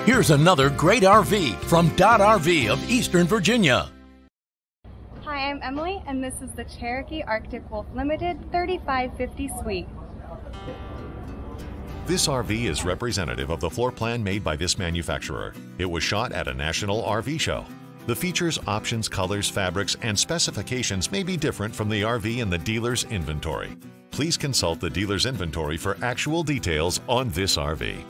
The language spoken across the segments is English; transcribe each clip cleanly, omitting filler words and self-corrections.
Here's another great RV from Dodd RV of Eastern Virginia. Hi, I'm Emily, and this is the Cherokee Arctic Wolf Limited 3550 Suite. This RV is representative of the floor plan made by this manufacturer. It was shot at a national RV show. The features, options, colors, fabrics, and specifications may be different from the RV in the dealer's inventory. Please consult the dealer's inventory for actual details on this RV.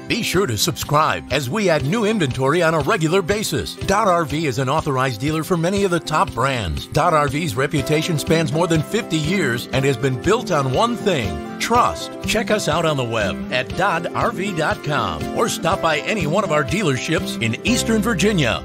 Be sure to subscribe as we add new inventory on a regular basis. Dodd RV is an authorized dealer for many of the top brands. Dodd RV's reputation spans more than 50 years and has been built on one thing: trust. Check us out on the web at doddrv.com or stop by any one of our dealerships in Eastern Virginia.